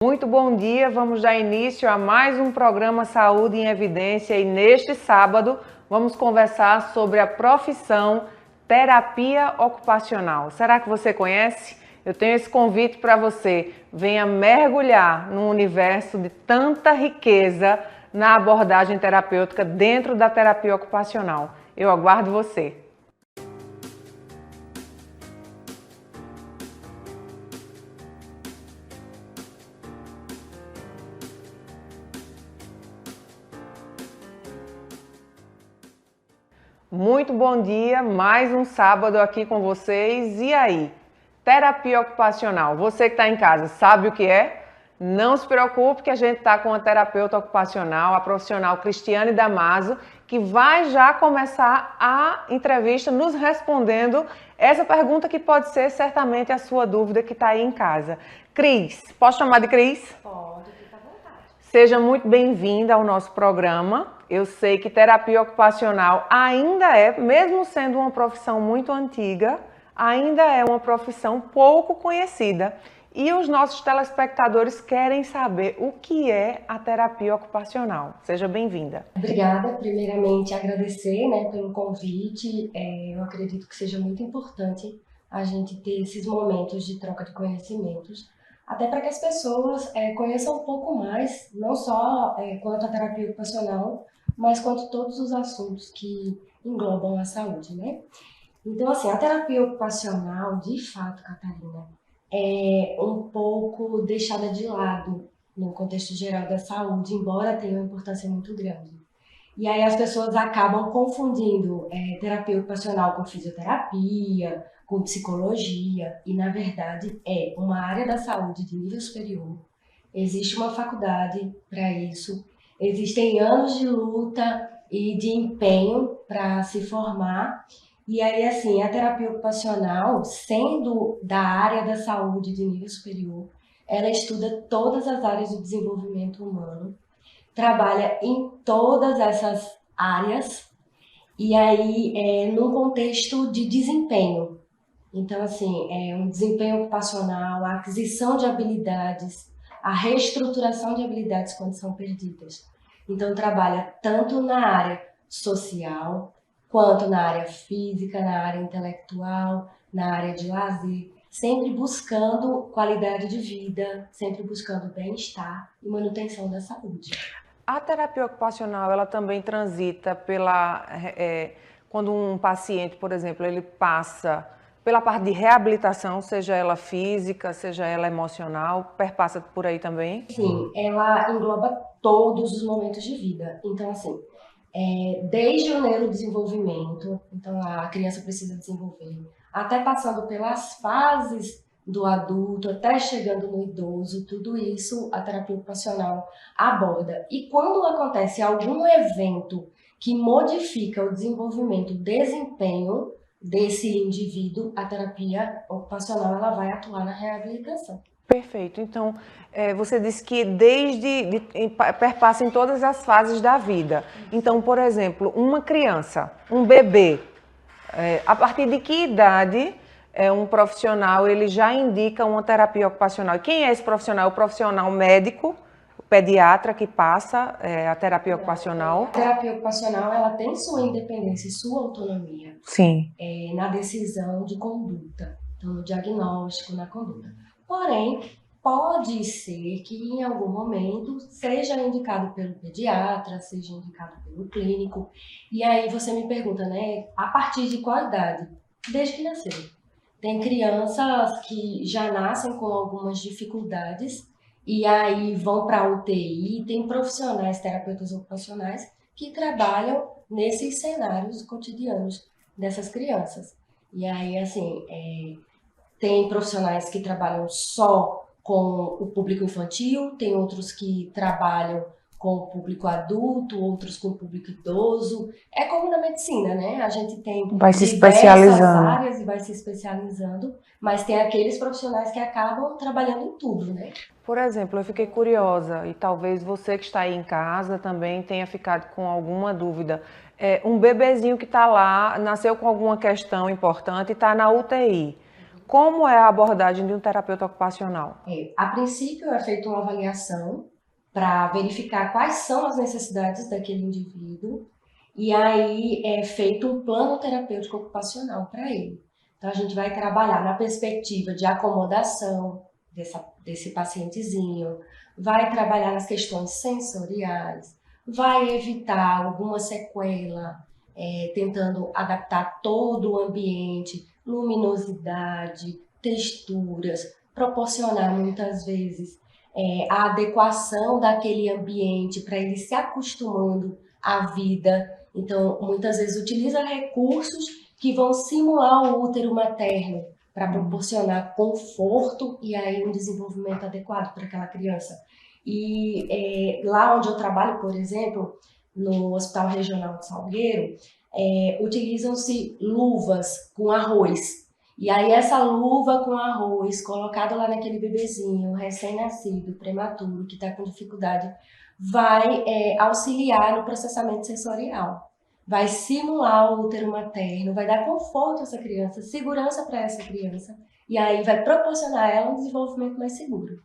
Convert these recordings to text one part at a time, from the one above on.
Muito bom dia, vamos dar início a mais um programa Saúde em Evidência e neste sábado vamos conversar sobre a profissão terapia ocupacional. Será que você conhece? Eu tenho esse convite para você, venha mergulhar num universo de tanta riqueza na abordagem terapêutica dentro da terapia ocupacional. Eu aguardo você. Muito bom dia, mais um sábado aqui com vocês. E aí? Terapia ocupacional. Você que está em casa sabe o que é? Não se preocupe que a gente está com a terapeuta ocupacional, a profissional Cristiane Damaso, que vai já começar a entrevista nos respondendo essa pergunta que pode ser certamente a sua dúvida que está aí em casa. Cris, posso chamar de Cris? Pode, fica à vontade. Seja muito bem-vinda ao nosso programa. Eu sei que terapia ocupacional ainda é, mesmo sendo uma profissão muito antiga, ainda é uma profissão pouco conhecida. E os nossos telespectadores querem saber o que é a terapia ocupacional. Seja bem-vinda. Obrigada, primeiramente agradecer, pelo convite. Eu acredito que seja muito importante a gente ter esses momentos de troca de conhecimentos, até para que as pessoas conheçam um pouco mais, não só quanto à terapia ocupacional, mas quanto todos os assuntos que englobam a saúde, né? Então, assim, a terapia ocupacional, de fato, Catarina, é um pouco deixada de lado no contexto geral da saúde, embora tenha uma importância muito grande. E aí as pessoas acabam confundindo terapia ocupacional com fisioterapia, com psicologia, e na verdade é uma área da saúde de nível superior. Existe uma faculdade para isso, existem anos de luta e de empenho para se formar. E aí, assim, a terapia ocupacional, sendo da área da saúde de nível superior, ela estuda todas as áreas do desenvolvimento humano, trabalha em todas essas áreas, e aí, num contexto de desempenho. Então, assim, um desempenho ocupacional, a aquisição de habilidades, a reestruturação de habilidades quando são perdidas. Então, trabalha tanto na área social, quanto na área física, na área intelectual, na área de lazer, sempre buscando qualidade de vida, sempre buscando bem-estar e manutenção da saúde. A terapia ocupacional, ela também transita quando um paciente, por exemplo, ele passa pela parte de reabilitação, seja ela física, seja ela emocional, perpassa por aí também? Sim, ela engloba todos os momentos de vida. Então, assim, desde o neurodesenvolvimento, então a criança precisa desenvolver, até passando pelas fases do adulto, até chegando no idoso, tudo isso a terapia ocupacional aborda. E quando acontece algum evento que modifica o desenvolvimento, o desempenho desse indivíduo, a terapia ocupacional ela vai atuar na reabilitação. Perfeito. Então, você disse que perpassa em todas as fases da vida. Então, por exemplo, uma criança, um bebê, a partir de que idade um profissional ele já indica uma terapia ocupacional? E quem é esse profissional? O profissional médico, o pediatra que passa a terapia ocupacional? A terapia ocupacional ela tem sua independência e sua autonomia. Sim. Na decisão de conduta, então no diagnóstico, na conduta. Porém, pode ser que em algum momento seja indicado pelo pediatra, seja indicado pelo clínico. E aí você me pergunta, a partir de qual idade? Desde que nasceu. Tem crianças que já nascem com algumas dificuldades e aí vão para a UTI. Tem profissionais, terapeutas ocupacionais, que trabalham nesses cenários cotidianos dessas crianças. E aí, assim, tem profissionais que trabalham só com o público infantil, tem outros que trabalham com o público adulto, outros com o público idoso. É como na medicina, né? A gente tem diversas áreas e vai se especializando, mas tem aqueles profissionais que acabam trabalhando em tudo, né? Por exemplo, eu fiquei curiosa e talvez você que está aí em casa também tenha ficado com alguma dúvida. Um bebezinho que está lá, nasceu com alguma questão importante e está na UTI. Como é a abordagem de um terapeuta ocupacional? A princípio é feita uma avaliação para verificar quais são as necessidades daquele indivíduo e aí é feito um plano terapêutico ocupacional para ele. Então a gente vai trabalhar na perspectiva de acomodação desse pacientezinho, vai trabalhar nas questões sensoriais, vai evitar alguma sequela, tentando adaptar todo o ambiente, luminosidade, texturas, proporcionar muitas vezes a adequação daquele ambiente para ele se acostumando à vida. Então, muitas vezes utiliza recursos que vão simular o útero materno para proporcionar conforto e aí um desenvolvimento adequado para aquela criança. E lá onde eu trabalho, por exemplo, no Hospital Regional de Salgueiro, utilizam-se luvas com arroz. E aí essa luva com arroz colocado lá naquele bebezinho recém-nascido, prematuro, que está com dificuldade, vai auxiliar no processamento sensorial. Vai simular o útero materno, vai dar conforto a essa criança, segurança para essa criança, e aí vai proporcionar a ela um desenvolvimento mais seguro.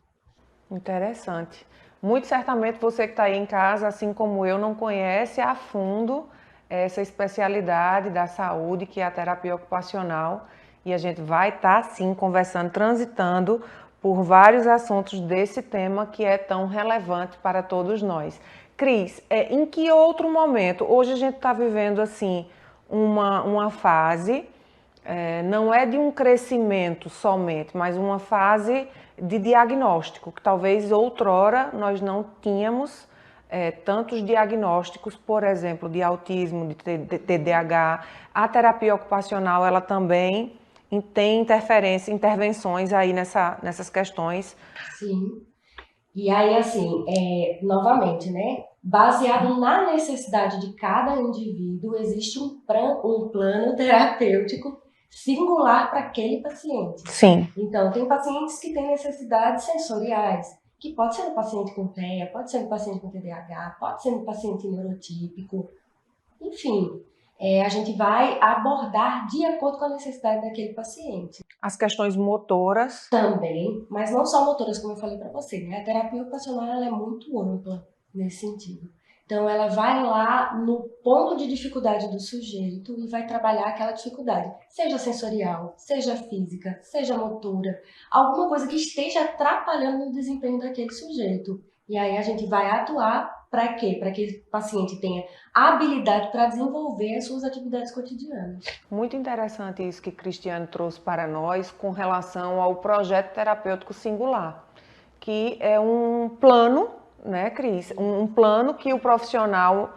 Interessante. Muito certamente você que está aí em casa, assim como eu, não conhece a fundo essa especialidade da saúde, que é a terapia ocupacional, e a gente vai estar, sim, conversando, transitando por vários assuntos desse tema que é tão relevante para todos nós. Cris, em que outro momento? Hoje a gente está vivendo, assim, uma fase, não é de um crescimento somente, mas uma fase de diagnóstico, que talvez outrora nós não tínhamos tantos diagnósticos, por exemplo, de autismo, de TDAH. A terapia ocupacional, ela também tem intervenções aí nessas questões. Sim. E aí, assim, novamente, né? Baseado na necessidade de cada indivíduo, existe um plano terapêutico singular para aquele paciente. Sim. Então, tem pacientes que têm necessidades sensoriais, que pode ser no paciente com TEA, pode ser no paciente com TDAH, pode ser no paciente neurotípico, enfim. A gente vai abordar de acordo com a necessidade daquele paciente. As questões motoras. Também, mas não só motoras, como eu falei para você, né? A terapia ocupacional ela é muito ampla nesse sentido. Então, ela vai lá no ponto de dificuldade do sujeito e vai trabalhar aquela dificuldade, seja sensorial, seja física, seja motora, alguma coisa que esteja atrapalhando o desempenho daquele sujeito. E aí a gente vai atuar para quê? Para que o paciente tenha habilidade para desenvolver as suas atividades cotidianas. Muito interessante isso que Cristiane trouxe para nós com relação ao projeto terapêutico singular, que é um plano, né, Cris? Um plano que o profissional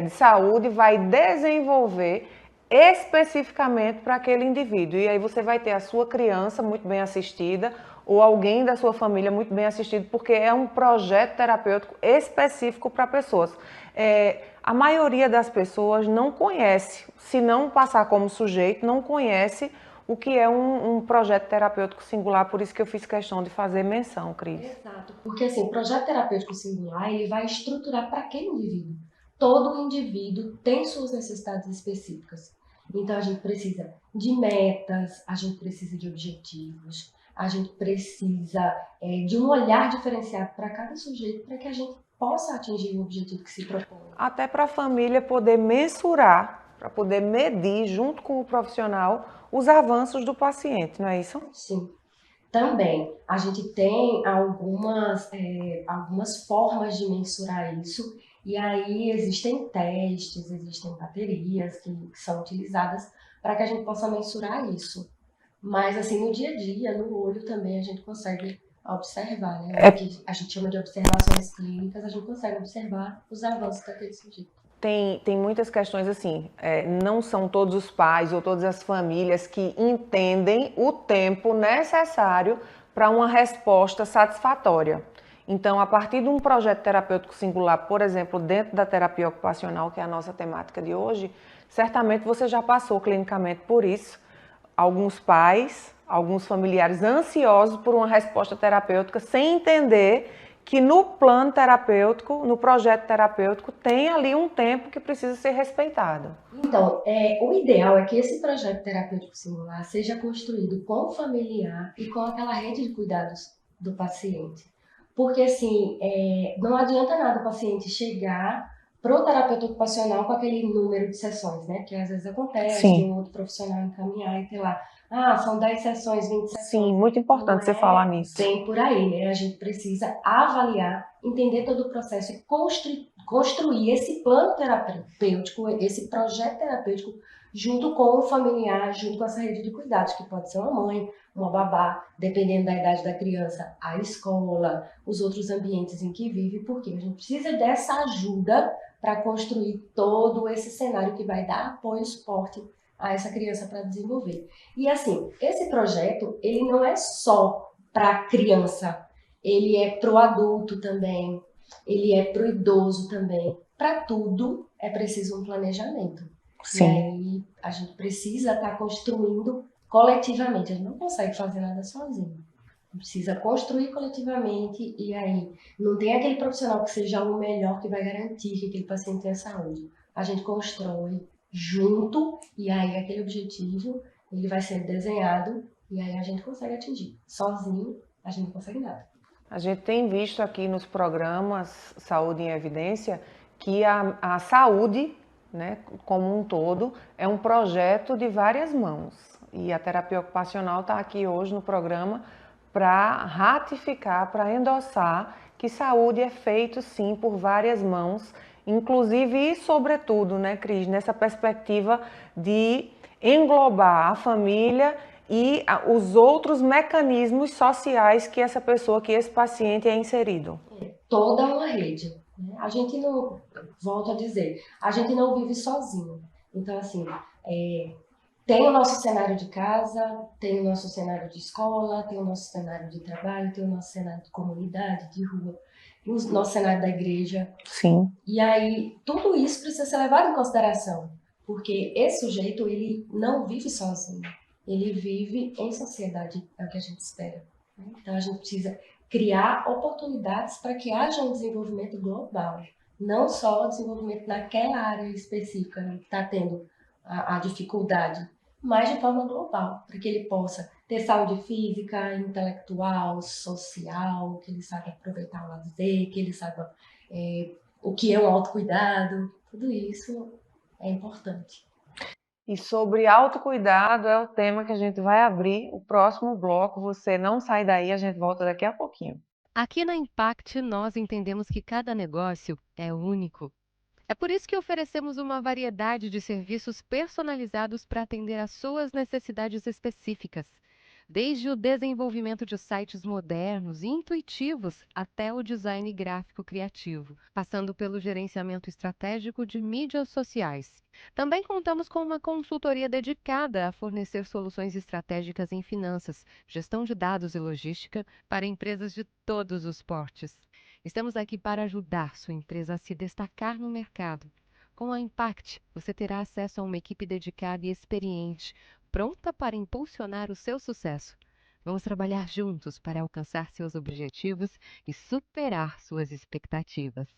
de saúde vai desenvolver especificamente para aquele indivíduo. E aí você vai ter a sua criança muito bem assistida ou alguém da sua família muito bem assistido, porque é um projeto terapêutico específico para pessoas. A maioria das pessoas não conhece, se não passar como sujeito, não conhece o que é um projeto terapêutico singular, por isso que eu fiz questão de fazer menção, Cris. Exato, porque assim, o projeto terapêutico singular, ele vai estruturar para aquele indivíduo. Todo indivíduo tem suas necessidades específicas. Então a gente precisa de metas, a gente precisa de objetivos, a gente precisa de um olhar diferenciado para cada sujeito, para que a gente possa atingir o objetivo que se propõe. Até para a família poder mensurar, para poder medir junto com o profissional os avanços do paciente, não é isso? Sim. Também, a gente tem algumas formas de mensurar isso, e aí existem testes, existem baterias que são utilizadas para que a gente possa mensurar isso. Mas, assim, no dia a dia, no olho também, a gente consegue observar, né? O que a gente chama de observações clínicas, a gente consegue observar os avanços daquele sujeito. Tem muitas questões assim, não são todos os pais ou todas as famílias que entendem o tempo necessário para uma resposta satisfatória. Então, a partir de um projeto terapêutico singular, por exemplo, dentro da terapia ocupacional, que é a nossa temática de hoje, certamente você já passou clinicamente por isso. Alguns pais, alguns familiares ansiosos por uma resposta terapêutica sem entender que no plano terapêutico, no projeto terapêutico, tem ali um tempo que precisa ser respeitado. Então, o ideal é que esse projeto terapêutico singular seja construído com o familiar e com aquela rede de cuidados do paciente. Porque, assim, não adianta nada o paciente chegar para o terapeuta ocupacional com aquele número de sessões, né? Que às vezes acontece, de um outro profissional encaminhar e ter lá, são 10 sessões, 20 sessões. Sim, muito importante você falar nisso. Bem por aí, né? A gente precisa avaliar, entender todo o processo e construir esse plano terapêutico, esse projeto terapêutico, junto com o familiar, junto com essa rede de cuidados, que pode ser uma mãe, uma babá, dependendo da idade da criança, a escola, os outros ambientes em que vive, porque a gente precisa dessa ajuda para construir todo esse cenário que vai dar apoio e suporte a essa criança para desenvolver. E assim, esse projeto, ele não é só para a criança, ele é para o adulto também, ele é para o idoso também. Para tudo é preciso um planejamento. Sim. E aí a gente precisa estar construindo coletivamente, a gente não consegue fazer nada sozinho. Precisa construir coletivamente e aí não tem aquele profissional que seja o melhor que vai garantir que aquele paciente tenha saúde. A gente constrói junto e aí aquele objetivo ele vai ser desenhado e aí a gente consegue atingir. Sozinho a gente não consegue nada. A gente tem visto aqui nos programas Saúde em Evidência que a saúde, né, como um todo, é um projeto de várias mãos. E a terapia ocupacional está aqui hoje no programa para ratificar, para endossar que saúde é feito sim por várias mãos, inclusive e sobretudo, né, Cris, nessa perspectiva de englobar a família e os outros mecanismos sociais que essa pessoa, que esse paciente é inserido. Toda uma rede. Né? A gente não, volto a dizer, a gente não vive sozinho. Então, assim, tem o nosso cenário de casa, tem o nosso cenário de escola, tem o nosso cenário de trabalho, tem o nosso cenário de comunidade, de rua, o nosso cenário da igreja. Sim. E aí, tudo isso precisa ser levado em consideração, porque esse sujeito, ele não vive sozinho, ele vive em sociedade, é o que a gente espera. Então, a gente precisa criar oportunidades para que haja um desenvolvimento global, não só o desenvolvimento naquela área específica, né, que está tendo a dificuldade, mas de forma global, para que ele possa ter saúde física, intelectual, social, que ele saiba aproveitar o lazer, que ele saiba o que é o autocuidado, tudo isso é importante. E sobre autocuidado é o tema que a gente vai abrir o próximo bloco. Você não sai daí, a gente volta daqui a pouquinho. Aqui na Impact, nós entendemos que cada negócio é único. É por isso que oferecemos uma variedade de serviços personalizados para atender às suas necessidades específicas, desde o desenvolvimento de sites modernos e intuitivos até o design gráfico criativo, passando pelo gerenciamento estratégico de mídias sociais. Também contamos com uma consultoria dedicada a fornecer soluções estratégicas em finanças, gestão de dados e logística para empresas de todos os portes. Estamos aqui para ajudar sua empresa a se destacar no mercado. Com a Impact, você terá acesso a uma equipe dedicada e experiente, pronta para impulsionar o seu sucesso. Vamos trabalhar juntos para alcançar seus objetivos e superar suas expectativas.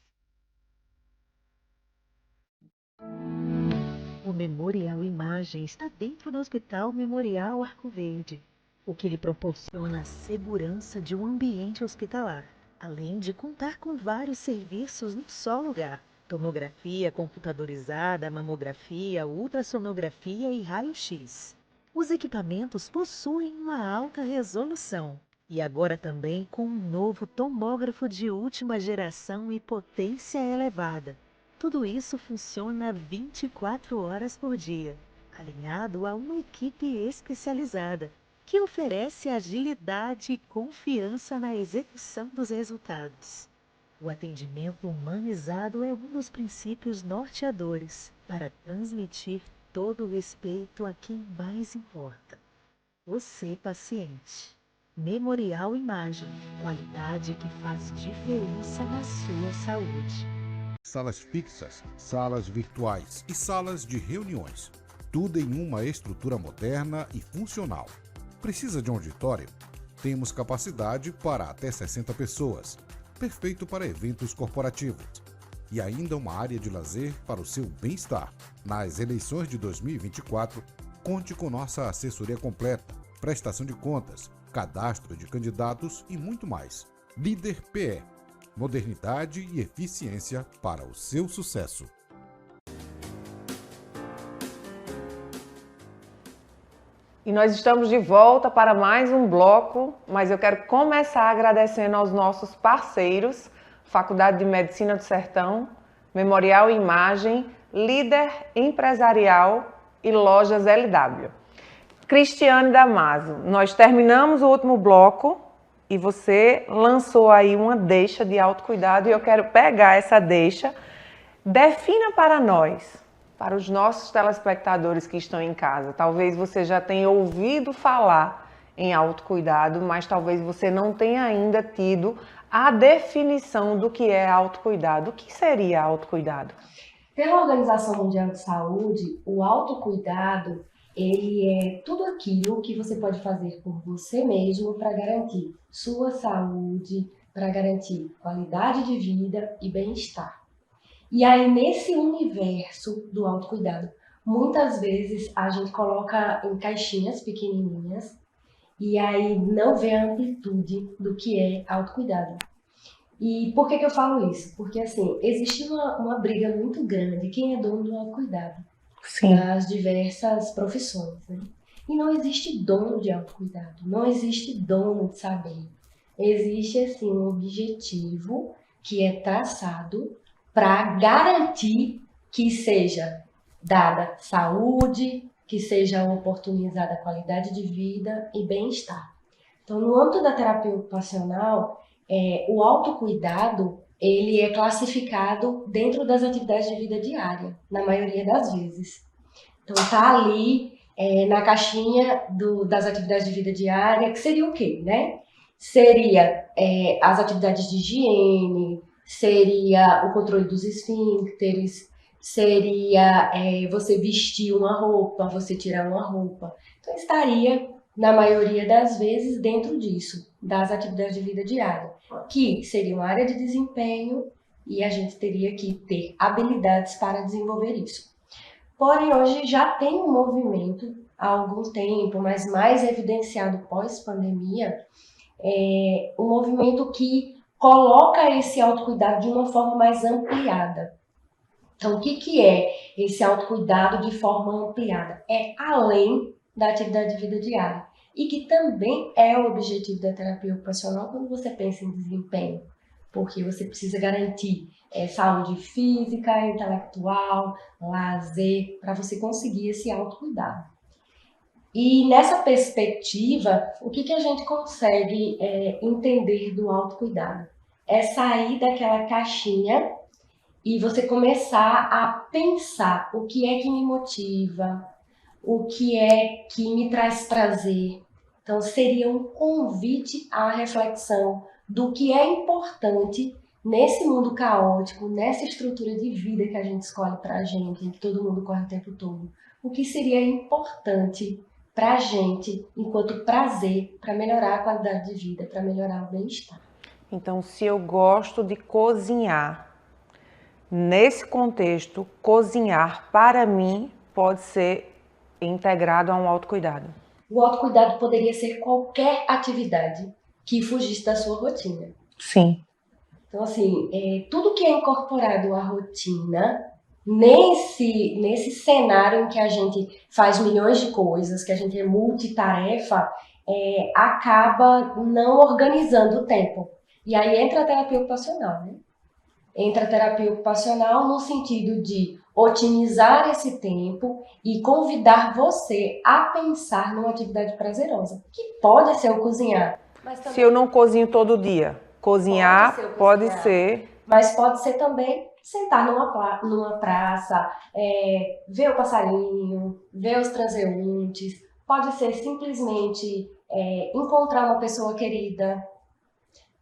O Memorial Imagem está dentro do Hospital Memorial Arco Verde, o que lhe proporciona a segurança de um ambiente hospitalar, além de contar com vários serviços num só lugar: tomografia computadorizada, mamografia, ultrassonografia e raio-x. Os equipamentos possuem uma alta resolução e agora também com um novo tomógrafo de última geração e potência elevada. Tudo isso funciona 24 horas por dia, alinhado a uma equipe especializada, que oferece agilidade e confiança na execução dos resultados. O atendimento humanizado é um dos princípios norteadores para transmitir todo o respeito a quem mais importa: você, paciente. Memorial Imagem, qualidade que faz diferença na sua saúde. Salas fixas, salas virtuais e salas de reuniões. Tudo em uma estrutura moderna e funcional. Precisa de um auditório? Temos capacidade para até 60 pessoas. perfeito para eventos corporativos. E ainda uma área de lazer para o seu bem-estar. Nas eleições de 2024, conte com nossa assessoria completa, prestação de contas, cadastro de candidatos e muito mais. Líder PE. Modernidade e eficiência para o seu sucesso. E nós estamos de volta para mais um bloco, mas eu quero começar agradecendo aos nossos parceiros, Faculdade de Medicina do Sertão, Memorial Imagem, Líder Empresarial e Lojas LW. Cristiane Damaso, nós terminamos o último bloco e você lançou aí uma deixa de autocuidado e eu quero pegar essa deixa. Defina para nós, para os nossos telespectadores que estão em casa. Talvez você já tenha ouvido falar em autocuidado, mas talvez você não tenha ainda tido a definição do que é autocuidado. O que seria autocuidado? Pela Organização Mundial de Saúde, o autocuidado, ele é tudo aquilo que você pode fazer por você mesmo para garantir sua saúde, para garantir qualidade de vida e bem-estar. E aí, nesse universo do autocuidado, muitas vezes a gente coloca em caixinhas pequenininhas e aí não vê a amplitude do que é autocuidado. E por que eu falo isso? Porque, assim, existe uma briga muito grande quem é dono do autocuidado. Sim. Nas diversas profissões, né? E não existe dono de autocuidado, não existe dono de saber. Existe, assim, um objetivo que é traçado para garantir que seja dada saúde, que seja oportunizada qualidade de vida e bem-estar. Então, no âmbito da terapia ocupacional, o autocuidado, ele é classificado dentro das atividades de vida diária, na maioria das vezes. Então, tá ali na caixinha das atividades de vida diária, que seria o quê, né? Seria as atividades de higiene, seria o controle dos esfíncteres, seria você vestir uma roupa, você tirar uma roupa. Então, estaria, na maioria das vezes, dentro disso, das atividades de vida diária, que seria uma área de desempenho e a gente teria que ter habilidades para desenvolver isso. Porém, hoje já tem um movimento, há algum tempo, mas mais evidenciado pós-pandemia, um movimento que coloca esse autocuidado de uma forma mais ampliada. Então, o que é esse autocuidado de forma ampliada? É além da atividade de vida diária. E que também é o objetivo da terapia ocupacional quando você pensa em desempenho. Porque você precisa garantir saúde física, intelectual, lazer, para você conseguir esse autocuidado. E nessa perspectiva, o que a gente consegue entender do autocuidado? É sair daquela caixinha e você começar a pensar o que é que me motiva, o que é que me traz prazer. Então, seria um convite à reflexão do que é importante nesse mundo caótico, nessa estrutura de vida que a gente escolhe para a gente, em que todo mundo corre o tempo todo. O que seria importante para a gente, enquanto prazer, para melhorar a qualidade de vida, para melhorar o bem-estar. Então, se eu gosto de cozinhar, nesse contexto, cozinhar para mim pode ser integrado a um autocuidado. O autocuidado poderia ser qualquer atividade que fugisse da sua rotina. Sim. Então, assim, tudo que é incorporado à rotina, nesse cenário em que a gente faz milhões de coisas, que a gente é multitarefa, acaba não organizando o tempo. E aí entra a terapia ocupacional, né? Entra a terapia ocupacional no sentido de otimizar esse tempo e convidar você a pensar numa atividade prazerosa, que pode ser o cozinhar. Mas também... Se eu não cozinho todo dia, cozinhar pode ser... Mas pode ser também sentar numa praça, ver o passarinho, ver os transeuntes. Pode ser simplesmente encontrar uma pessoa querida.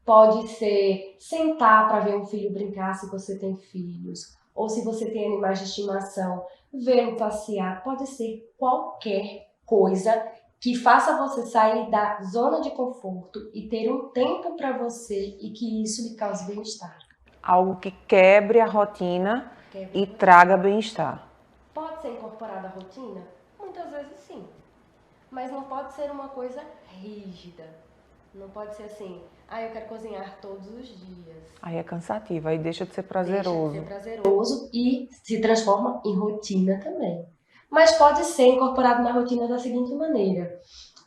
Pode ser sentar para ver um filho brincar, se você tem filhos. Ou se você tem animais de estimação, vê-lo passear. Pode ser qualquer coisa que faça você sair da zona de conforto e ter um tempo para você e que isso lhe cause bem-estar. Algo que quebre a rotina e traga bem-estar. Pode ser incorporado à rotina? Muitas vezes sim. Mas não pode ser uma coisa rígida. Não pode ser assim, eu quero cozinhar todos os dias. Aí é cansativo, aí deixa de ser prazeroso. Deixa de ser prazeroso e se transforma em rotina também. Mas pode ser incorporado na rotina da seguinte maneira.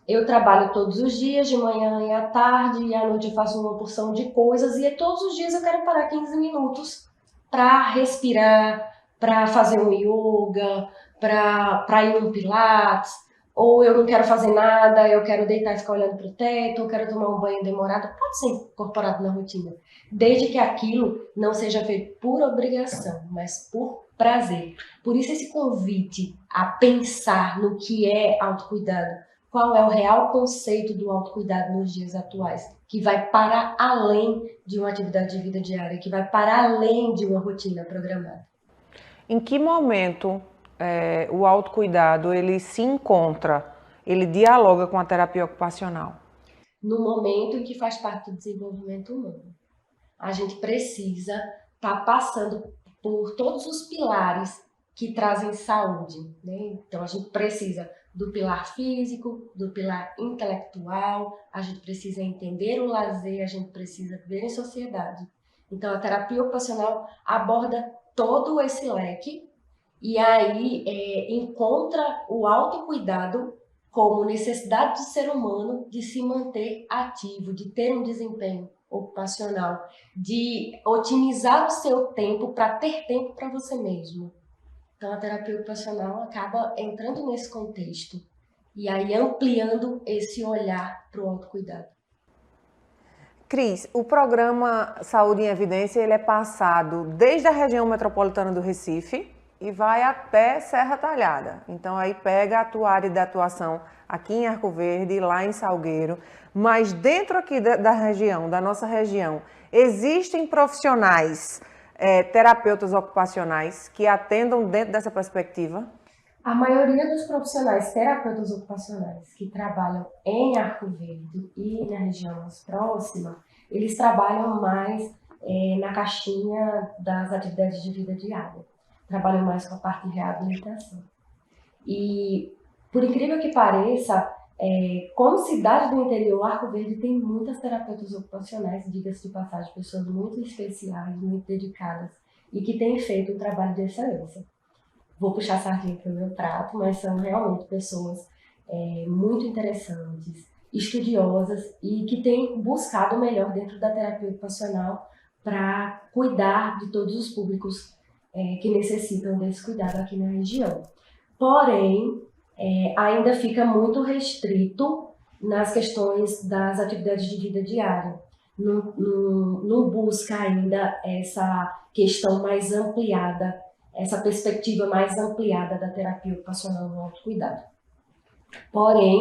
Eu trabalho todos os dias, de manhã e à tarde, e à noite eu faço uma porção de coisas, e todos os dias eu quero parar 15 minutos para respirar, para fazer um yoga, para ir no pilates, ou eu não quero fazer nada, eu quero deitar e ficar olhando para o teto, eu quero tomar um banho demorado. Pode ser incorporado na rotina, desde que aquilo não seja feito por obrigação, mas por prazer. Por isso esse convite a pensar no que é autocuidado, qual é o real conceito do autocuidado nos dias atuais, que vai para além de uma atividade de vida diária, que vai para além de uma rotina programada. Em que momento o autocuidado ele se encontra, ele dialoga com a terapia ocupacional? No momento em que faz parte do desenvolvimento humano. A gente precisa estar passando por todos os pilares que trazem saúde, né? Então a gente precisa do pilar físico, do pilar intelectual, a gente precisa entender o lazer, a gente precisa viver em sociedade. Então a terapia ocupacional aborda todo esse leque e aí encontra o autocuidado como necessidade do ser humano de se manter ativo, de ter um desempenho ocupacional, de otimizar o seu tempo para ter tempo para você mesmo. Então, a terapia ocupacional acaba entrando nesse contexto e aí ampliando esse olhar para o autocuidado. Cris, o programa Saúde em Evidência ele é passado desde a região metropolitana do Recife e vai até Serra Talhada. Então, aí pega a tua área de atuação aqui em Arco Verde, lá em Salgueiro, mas dentro aqui da região, da nossa região, existem profissionais terapeutas ocupacionais que atendam dentro dessa perspectiva? A maioria dos profissionais terapeutas ocupacionais que trabalham em Arco Verde e na região mais próxima, eles trabalham mais na caixinha das atividades de vida diária. Trabalham mais com a parte de reabilitação. E, por incrível que pareça, como cidade do interior, Arco Verde tem muitas terapeutas ocupacionais, diga-se de passagem, pessoas muito especiais, muito dedicadas e que têm feito um trabalho de excelência. Vou puxar a sardinha para o meu prato, mas são realmente pessoas muito interessantes, estudiosas e que têm buscado o melhor dentro da terapia ocupacional para cuidar de todos os públicos que necessitam desse cuidado aqui na região. Porém, ainda fica muito restrito nas questões das atividades de vida diária. Não busca ainda essa questão mais ampliada, essa perspectiva mais ampliada da terapia ocupacional no autocuidado. Porém,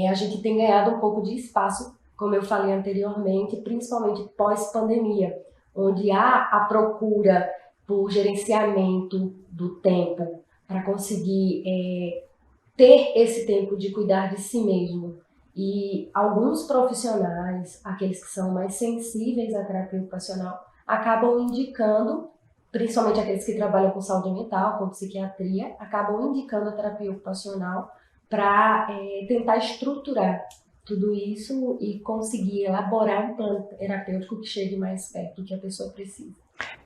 a gente tem ganhado um pouco de espaço, como eu falei anteriormente, principalmente pós-pandemia, onde há a procura por gerenciamento do tempo para conseguir ter esse tempo de cuidar de si mesmo. E alguns profissionais, aqueles que são mais sensíveis à terapia ocupacional, acabam indicando, principalmente aqueles que trabalham com saúde mental, com psiquiatria, acabam indicando a terapia ocupacional para tentar estruturar tudo isso e conseguir elaborar um plano terapêutico que chegue mais perto do que a pessoa precisa.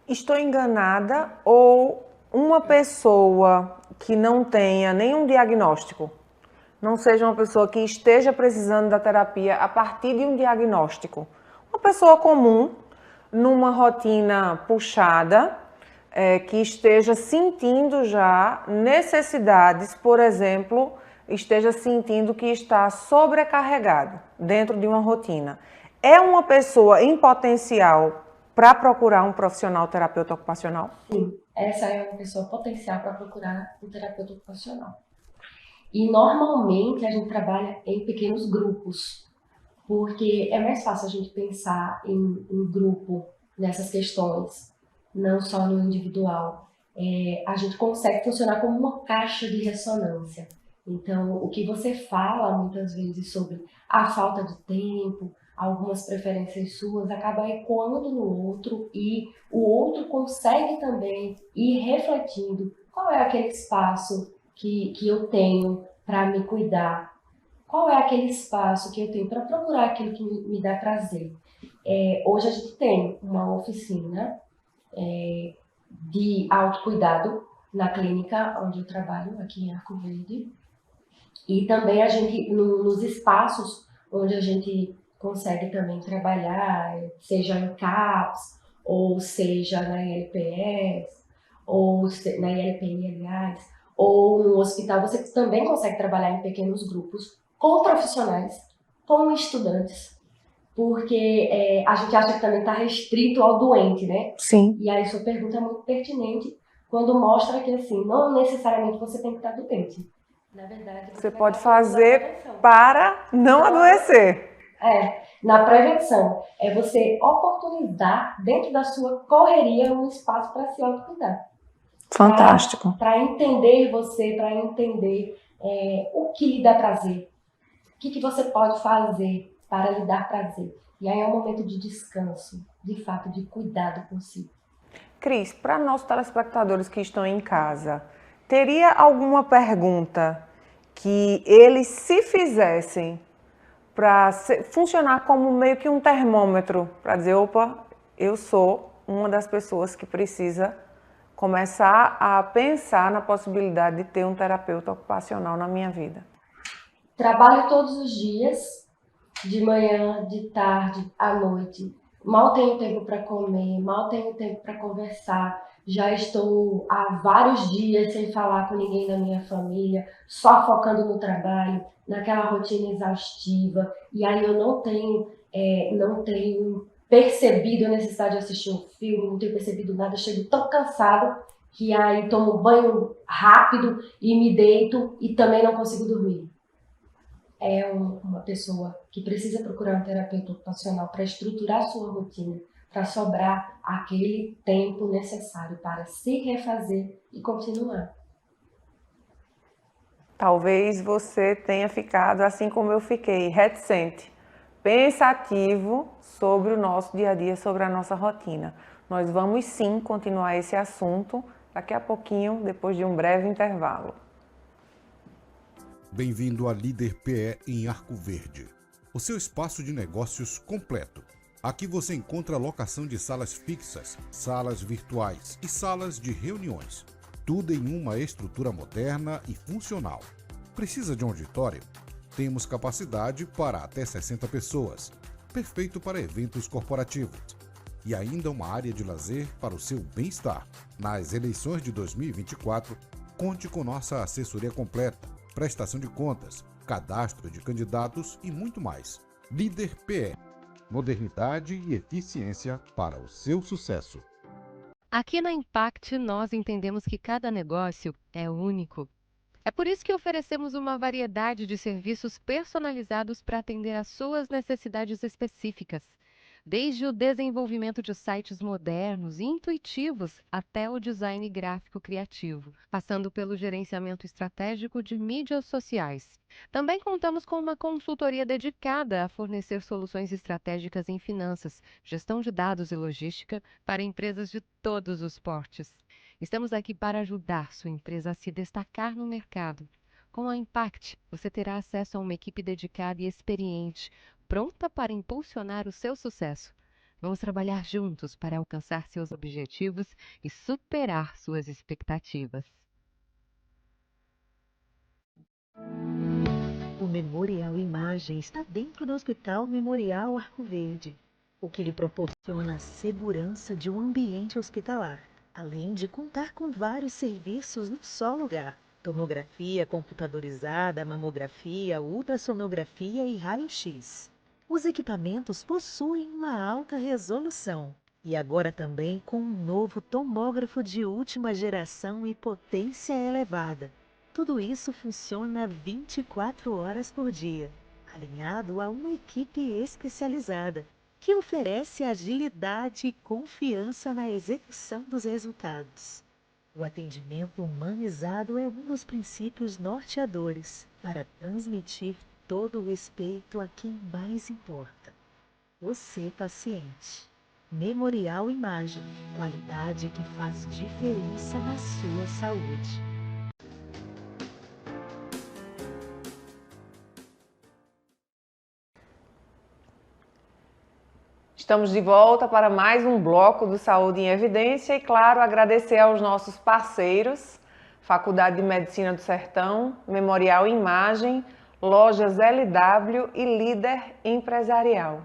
Estou enganada ou uma pessoa que não tenha nenhum diagnóstico, não seja uma pessoa que esteja precisando da terapia a partir de um diagnóstico, uma pessoa comum, numa rotina puxada, que esteja sentindo já necessidades, por exemplo, esteja sentindo que está sobrecarregado dentro de uma rotina. É uma pessoa em potencial para procurar um profissional terapeuta ocupacional? Sim, essa é uma pessoa potencial para procurar um terapeuta ocupacional. E normalmente a gente trabalha em pequenos grupos, porque é mais fácil a gente pensar em grupo nessas questões, não só no individual. A gente consegue funcionar como uma caixa de ressonância. Então, o que você fala muitas vezes sobre a falta de tempo, algumas preferências suas, acaba ecoando no outro e o outro consegue também ir refletindo qual é aquele espaço que eu tenho para me cuidar, qual é aquele espaço que eu tenho para procurar aquilo que me dá prazer. Hoje a gente tem uma oficina de autocuidado na clínica onde eu trabalho, aqui em Arco Verde. E também a gente, nos espaços onde a gente consegue também trabalhar, seja em CAPS, ou seja na ILPS, na ILPI, aliás, ou no hospital, você também consegue trabalhar em pequenos grupos com profissionais, com estudantes, porque a gente acha que também está restrito ao doente, né? Sim. E aí sua pergunta é muito pertinente quando mostra que, assim, não necessariamente você tem que estar doente. Na verdade, Você vai pode estar atuando na fazer prevenção. para não adoecer. Na prevenção, é você oportunizar dentro da sua correria um espaço para se autocuidar. Fantástico. Para entender você, para entender o que lhe dá prazer, o que você pode fazer para lhe dar prazer. E aí é um momento de descanso, de fato, de cuidado consigo. Cris, para nossos telespectadores que estão em casa, teria alguma pergunta que eles se fizessem para funcionar como meio que um termômetro, para dizer, opa, eu sou uma das pessoas que precisa começar a pensar na possibilidade de ter um terapeuta ocupacional na minha vida? Trabalho todos os dias, de manhã, de tarde, à noite. Mal tenho tempo para comer, mal tenho tempo para conversar. Já estou há vários dias sem falar com ninguém da minha família, só focando no trabalho, naquela rotina exaustiva. E aí eu não tenho percebido a necessidade de assistir um filme, não tenho percebido nada. Eu chego tão cansado que aí tomo banho rápido e me deito e também não consigo dormir. É uma pessoa que precisa procurar um terapeuta ocupacional para estruturar sua rotina, para sobrar aquele tempo necessário para se refazer e continuar. Talvez você tenha ficado, assim como eu fiquei, reticente, pensativo sobre o nosso dia a dia, sobre a nossa rotina. Nós vamos sim continuar esse assunto daqui a pouquinho, depois de um breve intervalo. Bem-vindo a Líder PE em Arco Verde, o seu espaço de negócios completo. Aqui você encontra locação de salas fixas, salas virtuais e salas de reuniões. Tudo em uma estrutura moderna e funcional. Precisa de um auditório? Temos capacidade para até 60 pessoas. Perfeito para eventos corporativos. E ainda uma área de lazer para o seu bem-estar. Nas eleições de 2024, conte com nossa assessoria completa, prestação de contas, cadastro de candidatos e muito mais. Líder PE. Modernidade e eficiência para o seu sucesso. Aqui na Impact, nós entendemos que cada negócio é único. É por isso que oferecemos uma variedade de serviços personalizados para atender às suas necessidades específicas. Desde o desenvolvimento de sites modernos e intuitivos até o design gráfico criativo, passando pelo gerenciamento estratégico de mídias sociais. Também contamos com uma consultoria dedicada a fornecer soluções estratégicas em finanças, gestão de dados e logística para empresas de todos os portes. Estamos aqui para ajudar sua empresa a se destacar no mercado. Com a Impact, você terá acesso a uma equipe dedicada e experiente, pronta para impulsionar o seu sucesso. Vamos trabalhar juntos para alcançar seus objetivos e superar suas expectativas. O Memorial Imagem está dentro do Hospital Memorial Arco Verde, o que lhe proporciona a segurança de um ambiente hospitalar, além de contar com vários serviços num só lugar: tomografia computadorizada, mamografia, ultrassonografia e raio-x. Os equipamentos possuem uma alta resolução e agora também com um novo tomógrafo de última geração e potência elevada. Tudo isso funciona 24 horas por dia, alinhado a uma equipe especializada, que oferece agilidade e confiança na execução dos resultados. O atendimento humanizado é um dos princípios norteadores para transmitir todo o respeito a quem mais importa. Você, paciente. Memorial Imagem, qualidade que faz diferença na sua saúde. Estamos de volta para mais um bloco do Saúde em Evidência e, claro, agradecer aos nossos parceiros, Faculdade de Medicina do Sertão, Memorial Imagem, Lojas LW e Líder Empresarial.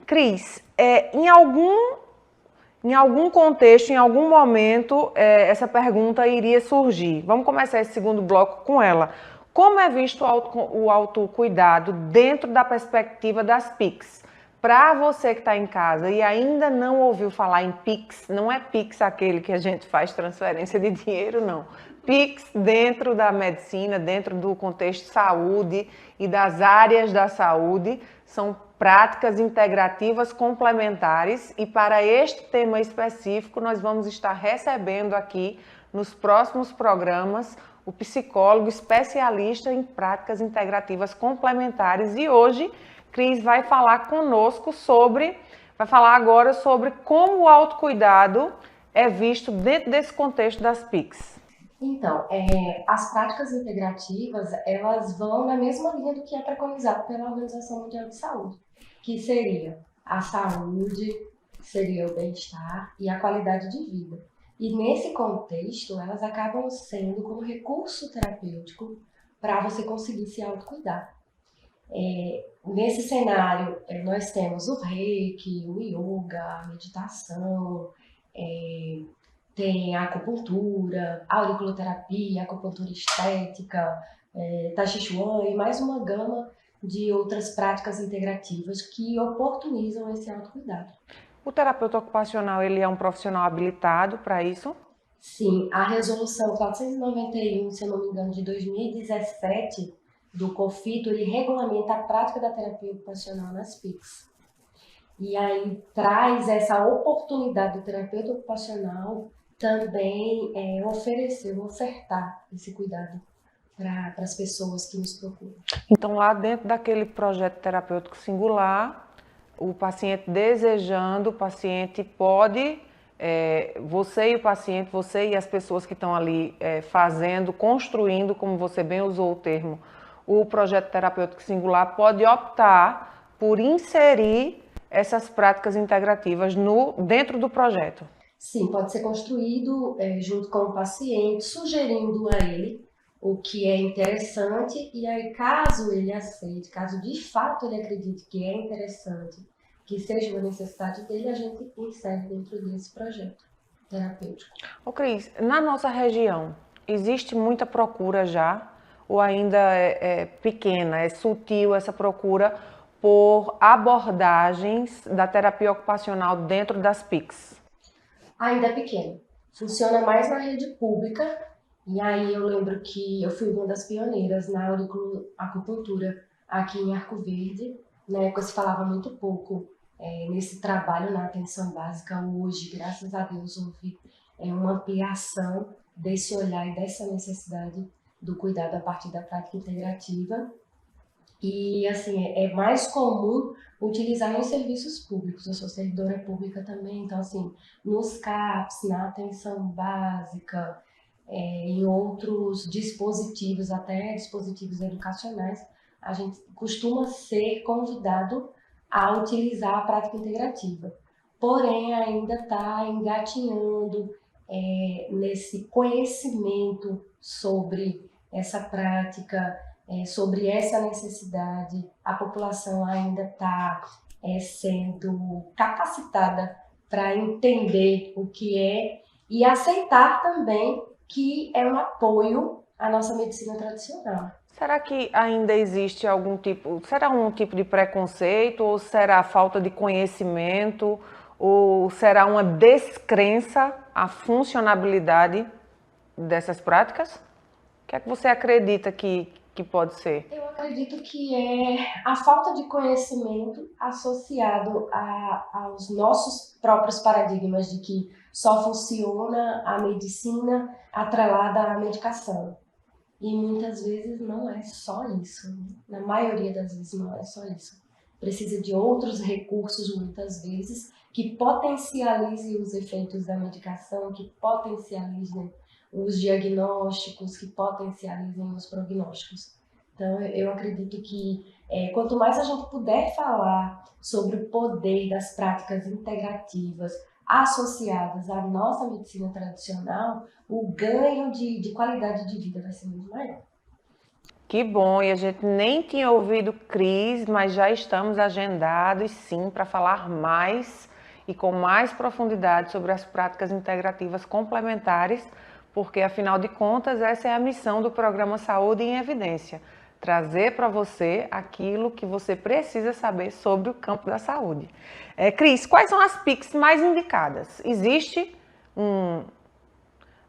Cris, em algum contexto, em algum momento, essa pergunta iria surgir. Vamos começar esse segundo bloco com ela. Como é visto o autocuidado dentro da perspectiva das PICs? Para você que está em casa e ainda não ouviu falar em PIX, não é PIX aquele que a gente faz transferência de dinheiro, não. PIX dentro da medicina, dentro do contexto saúde e das áreas da saúde, são práticas integrativas complementares e para este tema específico nós vamos estar recebendo aqui nos próximos programas o psicólogo especialista em práticas integrativas complementares e hoje Cris vai falar conosco vai falar agora sobre como o autocuidado é visto dentro desse contexto das PICs. Então, as práticas integrativas, elas vão na mesma linha do que é preconizado pela Organização Mundial de Saúde, que seria a saúde, seria o bem-estar e a qualidade de vida. E nesse contexto, elas acabam sendo como recurso terapêutico para você conseguir se autocuidar. Nesse cenário, nós temos o reiki, o yoga, a meditação, tem a acupuntura, a auriculoterapia, a acupuntura estética, Tai Chi Chuan e mais uma gama de outras práticas integrativas que oportunizam esse autocuidado. O terapeuta ocupacional, ele é um profissional habilitado para isso? Sim, a resolução 491, se eu não me engano, de 2017, do COFITO, ele regulamenta a prática da terapia ocupacional nas PICs. E aí traz essa oportunidade do terapeuta ocupacional também ofertar esse cuidado para as pessoas que nos procuram. Então, lá dentro daquele projeto terapêutico singular, o paciente desejando, o paciente pode, você e o paciente, você e as pessoas que estão ali fazendo, construindo, como você bem usou o termo, o projeto terapêutico singular pode optar por inserir essas práticas integrativas dentro do projeto. Sim, pode ser construído junto com o paciente, sugerindo a ele o que é interessante e aí caso ele aceite, caso de fato ele acredite que é interessante, que seja uma necessidade dele, a gente insere dentro desse projeto terapêutico. Ô Cris, na nossa região, existe muita procura já? Ou ainda é pequena, é sutil essa procura por abordagens da terapia ocupacional dentro das PICs? Ainda é pequeno. Funciona mais na rede pública. E aí eu lembro que eu fui uma das pioneiras na auriculoacupuntura aqui em Arco Verde. Na época se falava muito pouco nesse trabalho na atenção básica. Hoje, graças a Deus, houve uma ampliação desse olhar e dessa necessidade do cuidado a partir da prática integrativa. E, assim, é mais comum utilizar nos serviços públicos. Eu sou servidora pública também, então, assim, nos CAPs, na atenção básica, em outros dispositivos, até dispositivos educacionais, a gente costuma ser convidado a utilizar a prática integrativa. Porém, ainda está engatinhando nesse conhecimento sobre essa prática, sobre essa necessidade. A população ainda está sendo capacitada para entender o que é e aceitar também que é um apoio à nossa medicina tradicional. Será que ainda existe será um tipo de preconceito ou será falta de conhecimento ou será uma descrença à funcionalidade dessas práticas? O que é que você acredita que que pode ser? Eu acredito que é a falta de conhecimento associado aos nossos próprios paradigmas de que só funciona a medicina atrelada à medicação. E muitas vezes não é só isso, né? Na maioria das vezes não é só isso. Precisa de outros recursos, muitas vezes, que potencializem os efeitos da medicação, que potencializem os diagnósticos, que potencializem os prognósticos. Então, eu acredito que quanto mais a gente puder falar sobre o poder das práticas integrativas associadas à nossa medicina tradicional, o ganho de qualidade de vida vai ser muito maior. Que bom, e a gente nem tinha ouvido Cris, mas já estamos agendados sim para falar mais e com mais profundidade sobre as práticas integrativas complementares, porque afinal de contas essa é a missão do programa Saúde em Evidência, trazer para você aquilo que você precisa saber sobre o campo da saúde. Cris, quais são as PICs mais indicadas? Existe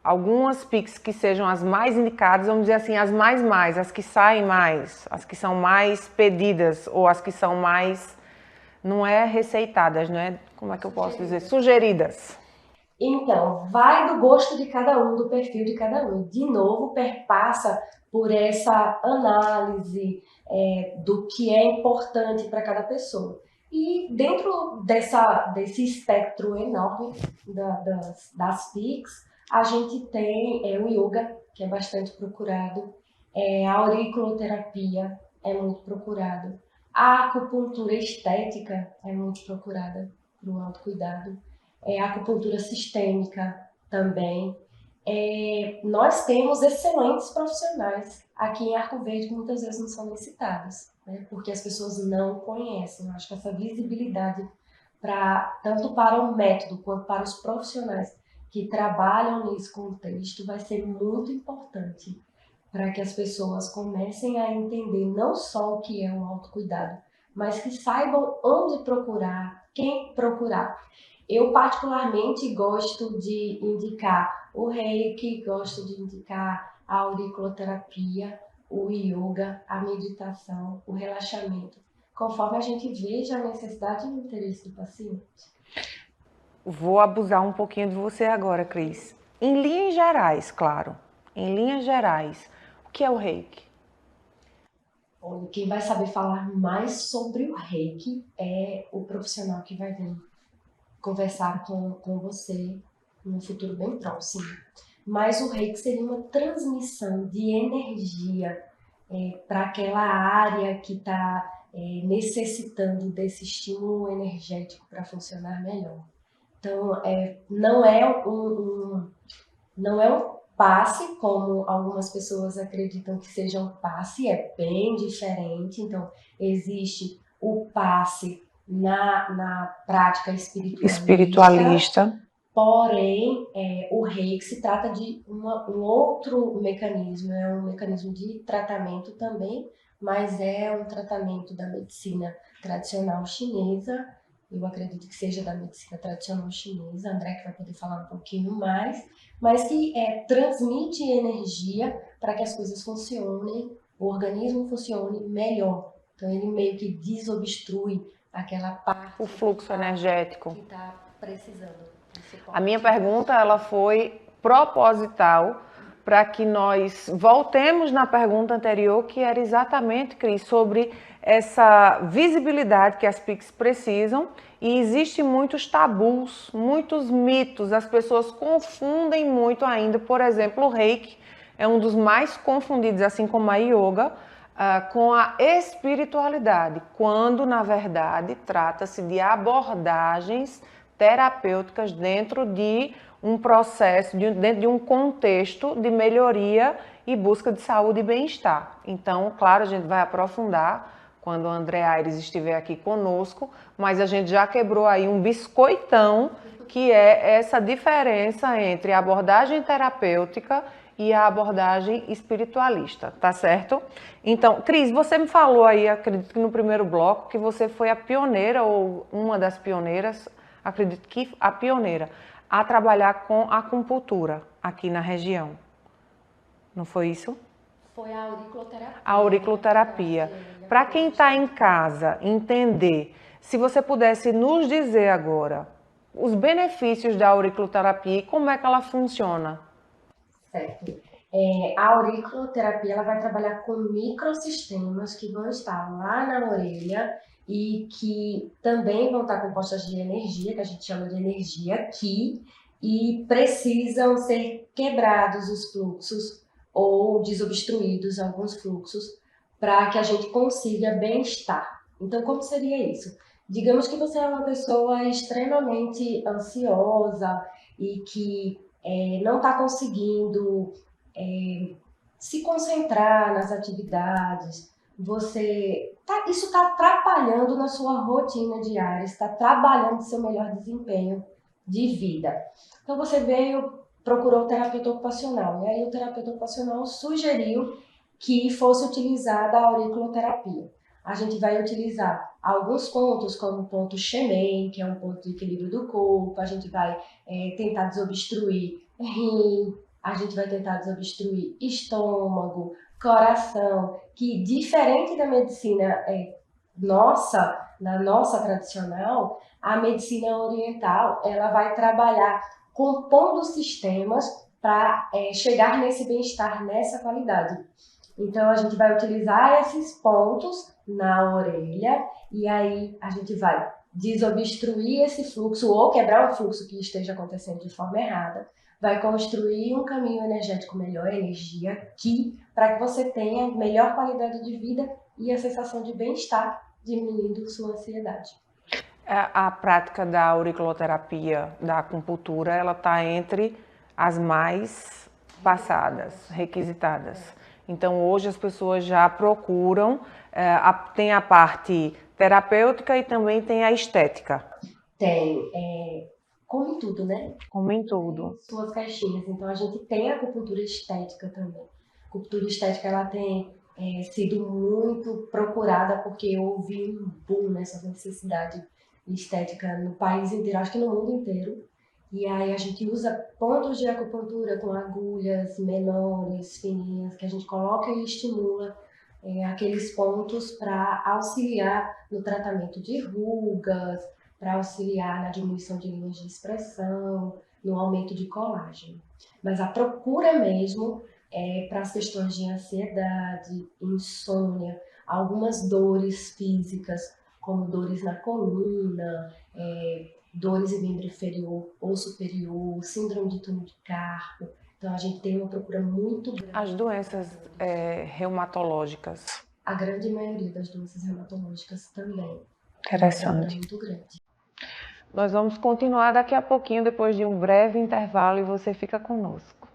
algumas PICs que sejam as mais indicadas, vamos dizer assim, as que saem mais, as que são mais pedidas ou as que são mais, não é receitadas, não é? Como é que eu posso dizer? Sugeridas. Então, vai do gosto de cada um, do perfil de cada um. De novo, perpassa por essa análise do que é importante para cada pessoa. E dentro desse espectro enorme das PICs, a gente tem o yoga, que é bastante procurado, a auriculoterapia é muito procurado, a acupuntura estética é muito procurada para o autocuidado, a acupuntura sistêmica também. Nós temos excelentes profissionais aqui em Arco Verde que muitas vezes não são nem citados, né? Porque as pessoas não conhecem. Eu acho que essa visibilidade, tanto para o método quanto para os profissionais que trabalham nesse contexto, vai ser muito importante para que as pessoas comecem a entender não só o que é o autocuidado, mas que saibam onde procurar, quem procurar. Eu particularmente gosto de indicar o reiki, gosto de indicar a auriculoterapia, o yoga, a meditação, o relaxamento, conforme a gente veja a necessidade e o interesse do paciente. Vou abusar um pouquinho de você agora, Cris. Em linhas gerais, claro, em linhas gerais, o que é o reiki? Olha, quem vai saber falar mais sobre o reiki é o profissional que vai vir conversar com você no futuro bem próximo. Mas o reiki seria uma transmissão de energia para aquela área que está necessitando desse estímulo energético para funcionar melhor. Então, não é um passe, como algumas pessoas acreditam que seja um passe, é bem diferente. Então, existe o passe na prática espiritualista. Porém, o reiki se trata de um outro mecanismo, é um mecanismo de tratamento também, mas é um tratamento da medicina tradicional chinesa. Eu acredito que seja da medicina tradicional chinesa, André que vai poder falar um pouquinho mais, mas que transmite energia para que as coisas funcionem, o organismo funcione melhor. Então ele meio que desobstrui aquela parte, o fluxo energético que está precisando. A minha pergunta ela foi proposital para que nós voltemos na pergunta anterior, que era exatamente, Cris, sobre essa visibilidade que as PICs precisam, e existem muitos tabus, muitos mitos, as pessoas confundem muito ainda. Por exemplo, o reiki é um dos mais confundidos, assim como a yoga, com a espiritualidade, quando na verdade trata-se de abordagens terapêuticas dentro de um processo, dentro de um contexto de melhoria e busca de saúde e bem-estar. Então, claro, a gente vai aprofundar quando o André Aires estiver aqui conosco, mas a gente já quebrou aí um biscoitão, que é essa diferença entre a abordagem terapêutica e a abordagem espiritualista, tá certo? Então, Cris, você me falou aí, acredito que no primeiro bloco, que você foi a pioneira ou uma das pioneiras, acredito que a pioneira, a trabalhar com acupuntura aqui na região. Não foi isso? Foi a auriculoterapia. A auriculoterapia. Para quem está em casa entender, se você pudesse nos dizer agora os benefícios da auriculoterapia e como é que ela funciona. Certo. A auriculoterapia ela vai trabalhar com microsistemas que vão estar lá na orelha e que também vão estar compostas de energia, que a gente chama de energia Qi, e precisam ser quebrados os fluxos ou desobstruídos alguns fluxos para que a gente consiga bem-estar. Então, como seria isso? Digamos que você é uma pessoa extremamente ansiosa e que não está conseguindo se concentrar nas atividades, isso está atrapalhando na sua rotina diária, está trabalhando seu melhor desempenho de vida. Então você procurou o terapeuta ocupacional, e aí o terapeuta ocupacional sugeriu que fosse utilizada a auriculoterapia. A gente vai utilizar alguns pontos, como o ponto Shemen, que é um ponto de equilíbrio do corpo, a gente vai tentar desobstruir rim, a gente vai tentar desobstruir estômago, coração, que diferente da medicina da nossa tradicional, a medicina oriental, ela vai trabalhar compondo sistemas para chegar nesse bem-estar, nessa qualidade. Então, a gente vai utilizar esses pontos na orelha e aí a gente vai desobstruir esse fluxo ou quebrar o fluxo que esteja acontecendo de forma errada, vai construir um caminho energético melhor, energia Qi, para que você tenha melhor qualidade de vida e a sensação de bem-estar, diminuindo sua ansiedade. A prática da auriculoterapia, da acupuntura, ela está entre as mais passadas, requisitadas. Então, hoje as pessoas já procuram, tem a parte terapêutica e também tem a estética. Tem, como em tudo, né? Como em tudo. Suas caixinhas. Então, a gente tem a acupuntura estética também. A acupuntura estética, ela tem sido muito procurada porque houve um boom nessa necessidade estética no país inteiro, acho que no mundo inteiro. E aí a gente usa pontos de acupuntura com agulhas menores, fininhas, que a gente coloca e estimula aqueles pontos para auxiliar no tratamento de rugas, para auxiliar na diminuição de linhas de expressão, no aumento de colágeno. Mas a procura mesmo é para as questões de ansiedade, insônia, algumas dores físicas, como dores na coluna, dores em membro inferior ou superior, síndrome de túnel de carpo. Então, a gente tem uma procura muito grande. As doenças reumatológicas. A grande maioria das doenças reumatológicas também. Interessante. É muito grande. Nós vamos continuar daqui a pouquinho, depois de um breve intervalo, e você fica conosco.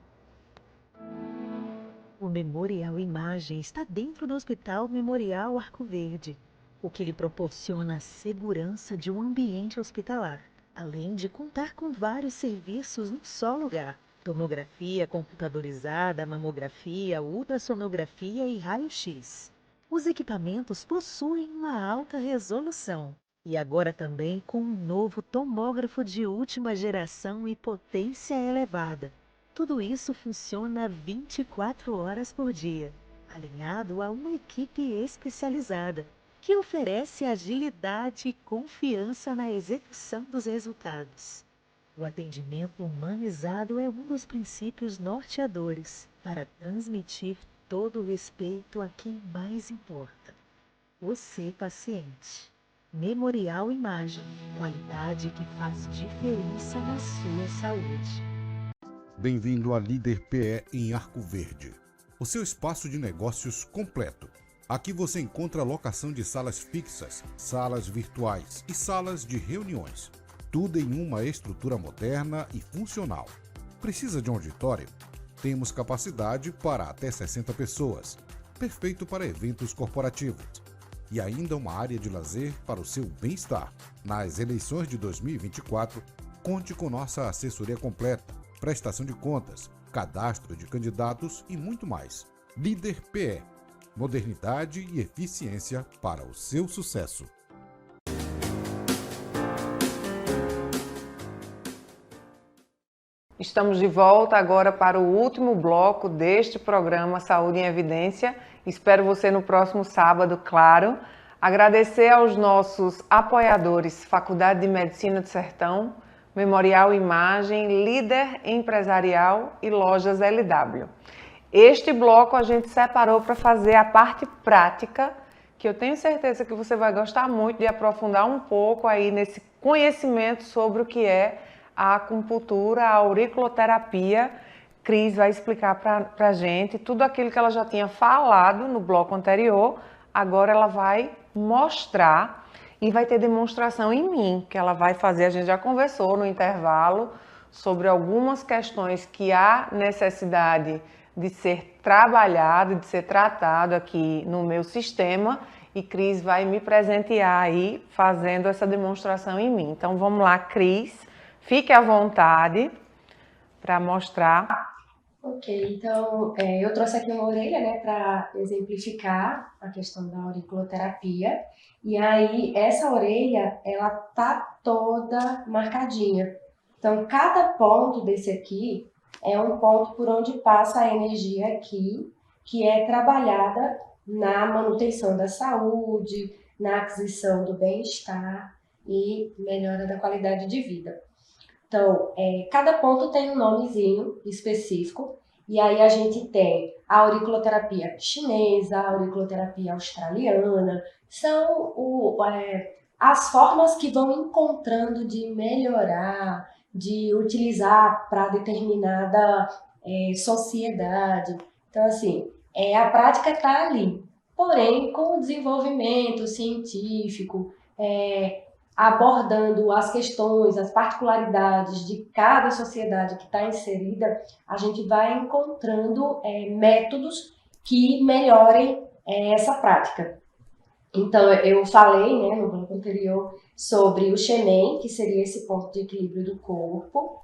O Memorial Imagem está dentro do Hospital Memorial Arco Verde, o que lhe proporciona a segurança de um ambiente hospitalar, além de contar com vários serviços num só lugar: tomografia computadorizada, mamografia, ultrassonografia e raio-x. Os equipamentos possuem uma alta resolução e agora também com um novo tomógrafo de última geração e potência elevada. Tudo isso funciona 24 horas por dia, alinhado a uma equipe especializada, que oferece agilidade e confiança na execução dos resultados. O atendimento humanizado é um dos princípios norteadores para transmitir todo o respeito a quem mais importa: você, paciente. Memorial Imagem, qualidade que faz diferença na sua saúde. Bem-vindo à Líder PE em Arco Verde, o seu espaço de negócios completo. Aqui você encontra locação de salas fixas, salas virtuais e salas de reuniões. Tudo em uma estrutura moderna e funcional. Precisa de um auditório? Temos capacidade para até 60 pessoas. Perfeito para eventos corporativos. E ainda uma área de lazer para o seu bem-estar. Nas eleições de 2024, conte com nossa assessoria completa, prestação de contas, cadastro de candidatos e muito mais. Líder PE. Modernidade e eficiência para o seu sucesso. Estamos de volta agora para o último bloco deste programa Saúde em Evidência. Espero você no próximo sábado, claro. Agradecer aos nossos apoiadores, Faculdade de Medicina do Sertão, Memorial Imagem, Líder Empresarial e Lojas LW. Este bloco a gente separou para fazer a parte prática, que eu tenho certeza que você vai gostar muito de aprofundar um pouco aí nesse conhecimento sobre o que é a acupuntura, a auriculoterapia. Cris vai explicar para a gente tudo aquilo que ela já tinha falado no bloco anterior, agora ela vai mostrar e vai ter demonstração em mim, que ela vai fazer. A gente já conversou no intervalo sobre algumas questões que há necessidade de ser trabalhado, de ser tratado aqui no meu sistema, e Cris vai me presentear aí fazendo essa demonstração em mim. Então vamos lá, Cris, fique à vontade para mostrar. Ok, então eu trouxe aqui uma orelha, né, para exemplificar a questão da auriculoterapia. E aí, essa orelha, ela tá toda marcadinha. Então, cada ponto desse aqui é um ponto por onde passa a energia aqui, que é trabalhada na manutenção da saúde, na aquisição do bem-estar e melhora da qualidade de vida. Então, cada ponto tem um nomezinho específico, e aí a gente tem a auriculoterapia chinesa, a auriculoterapia australiana, são as formas que vão encontrando de melhorar, de utilizar para determinada sociedade. Então, assim, a prática está ali, porém, com o desenvolvimento científico, abordando as questões, as particularidades de cada sociedade que está inserida, a gente vai encontrando métodos que melhorem essa prática. Então, eu falei, né, no bloco anterior sobre o Shemen, que seria esse ponto de equilíbrio do corpo.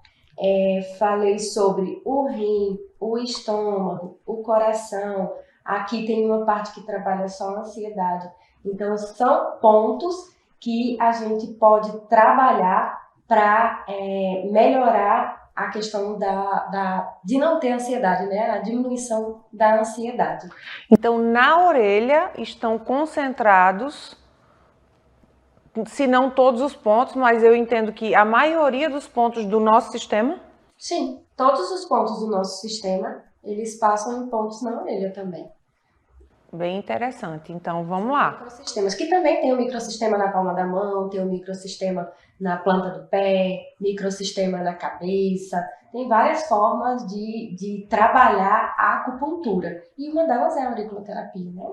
Falei sobre o rim, o estômago, o coração. Aqui tem uma parte que trabalha só a ansiedade. Então, são pontos que a gente pode trabalhar para melhorar a questão de não ter ansiedade, né? A diminuição da ansiedade. Então, na orelha estão concentrados, se não todos os pontos, mas eu entendo que a maioria dos pontos do nosso sistema? Sim, todos os pontos do nosso sistema, eles passam em pontos na orelha também. Bem interessante, então vamos lá. Microsistemas, que também tem o microsistema na palma da mão, tem o microsistema na planta do pé, microsistema na cabeça. Tem várias formas de trabalhar a acupuntura. E uma delas é a auriculoterapia, né?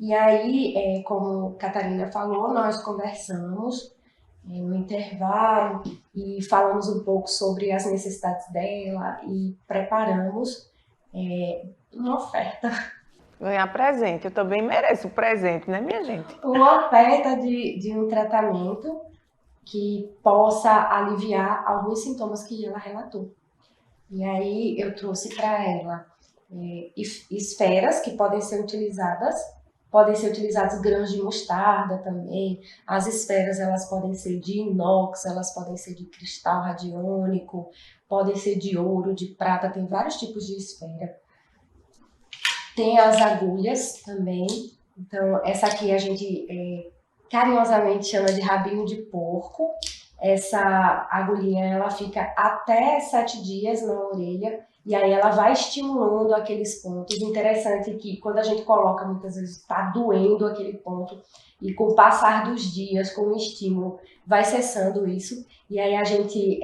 E aí, como a Catarina falou, nós conversamos no intervalo e falamos um pouco sobre as necessidades dela e preparamos uma oferta. Ganhar presente, eu também mereço presente, né, minha gente? Uma oferta de um tratamento que possa aliviar alguns sintomas que ela relatou. E aí eu trouxe para ela esferas que podem ser utilizadas grãos de mostarda também. As esferas, elas podem ser de inox, elas podem ser de cristal radiônico, podem ser de ouro, de prata, tem vários tipos de esfera. Tem as agulhas também. Então, essa aqui a gente carinhosamente chama de rabinho de porco. Essa agulhinha, ela fica até 7 dias na orelha e aí ela vai estimulando aqueles pontos. Interessante que quando a gente coloca, muitas vezes está doendo aquele ponto e com o passar dos dias, com o estímulo, vai cessando isso. E aí a gente,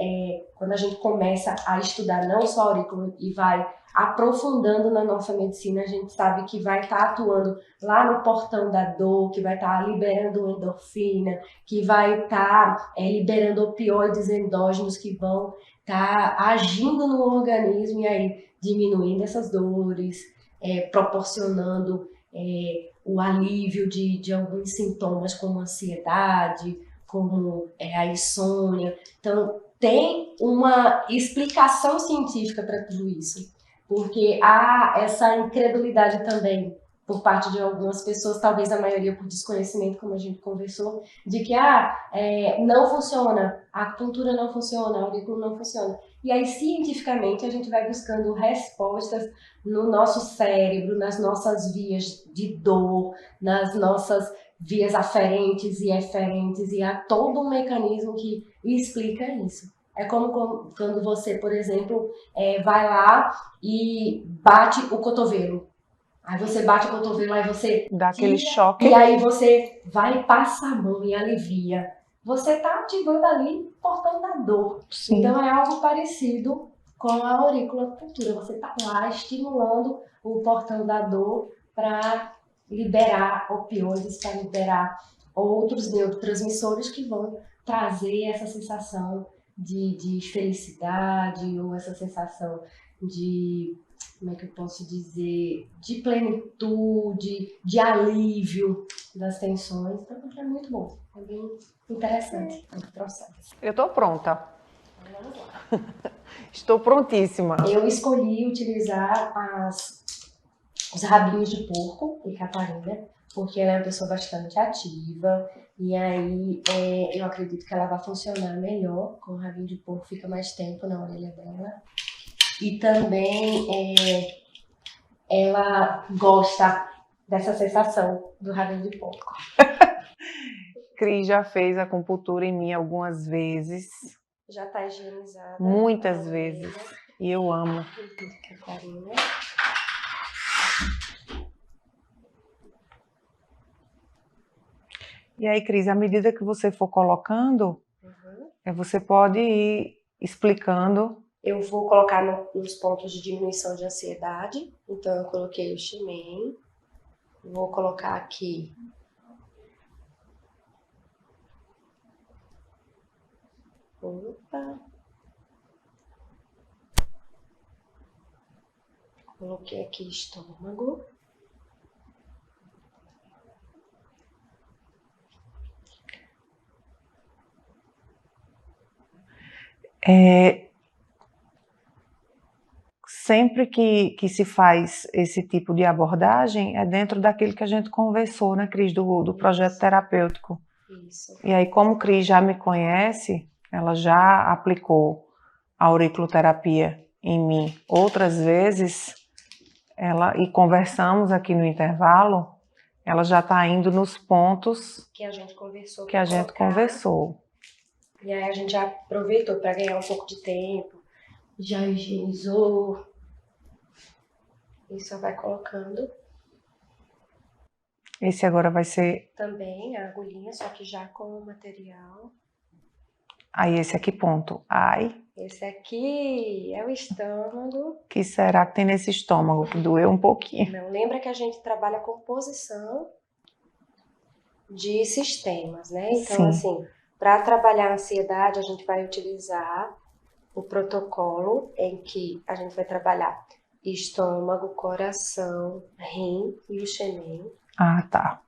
quando a gente começa a estudar não só aurícula e vai aprofundando na nossa medicina, a gente sabe que vai estar atuando lá no portão da dor, que vai estar liberando endorfina, que vai estar liberando opioides endógenos que vão estar agindo no organismo e aí diminuindo essas dores, proporcionando o alívio de alguns sintomas como ansiedade, como a insônia. Então, tem uma explicação científica para tudo isso. Porque há essa incredulidade também por parte de algumas pessoas, talvez a maioria por desconhecimento, como a gente conversou, de que não funciona, a acupuntura não funciona, a aurícula não funciona. E aí, cientificamente, a gente vai buscando respostas no nosso cérebro, nas nossas vias de dor, nas nossas vias aferentes e eferentes, e há todo um mecanismo que explica isso. É como quando você, por exemplo, vai lá e bate o cotovelo. Aí você bate o cotovelo, aí você Dá aquele tira, choque. e aí você vai, passa a mão e alivia. Você está ativando ali o portão da dor. Sim. Então é algo parecido com a auriculopuntura. Você está lá estimulando o portão da dor para liberar opioides, para liberar outros neurotransmissores que vão trazer essa sensação de felicidade ou essa sensação de, como é que eu posso dizer, de plenitude, de alívio das tensões. Então é muito bom, é bem interessante o processo. Eu estou pronta. Vamos lá. Estou prontíssima. Eu escolhi utilizar os rabinhos de porco e Catarina, porque ela é uma pessoa bastante ativa, e aí eu acredito que ela vai funcionar melhor com o rabinho de porco, fica mais tempo na orelha dela. E também ela gosta dessa sensação do rabinho de porco. Cris já fez acupuntura em mim algumas vezes. Já está higienizada. Muitas vezes. E eu amo. Catarina. E aí, Cris, à medida que você for colocando, você pode ir explicando. Eu vou colocar nos pontos de diminuição de ansiedade. Então, eu coloquei o Ximém. Vou colocar aqui coloquei aqui estômago. Sempre que se faz esse tipo de abordagem, é dentro daquilo que a gente conversou, né, Cris, do projeto terapêutico. Isso. E aí, como Cris já me conhece, ela já aplicou a auriculoterapia em mim outras vezes, e conversamos aqui no intervalo, ela já está indo nos pontos que a gente conversou. E aí a gente já aproveitou para ganhar um pouco de tempo, já higienizou. E só vai colocando. Esse agora vai ser... Também a agulhinha, só que já com o material. Aí esse aqui, ponto. Ai. Esse aqui é o estômago. O que será que tem nesse estômago? Que doeu um pouquinho. Não, lembra que a gente trabalha com posição de sistemas, né? Então, Sim. assim, para trabalhar a ansiedade, a gente vai utilizar o protocolo em que a gente vai trabalhar estômago, coração, rim e o Xemém. Ah, tá.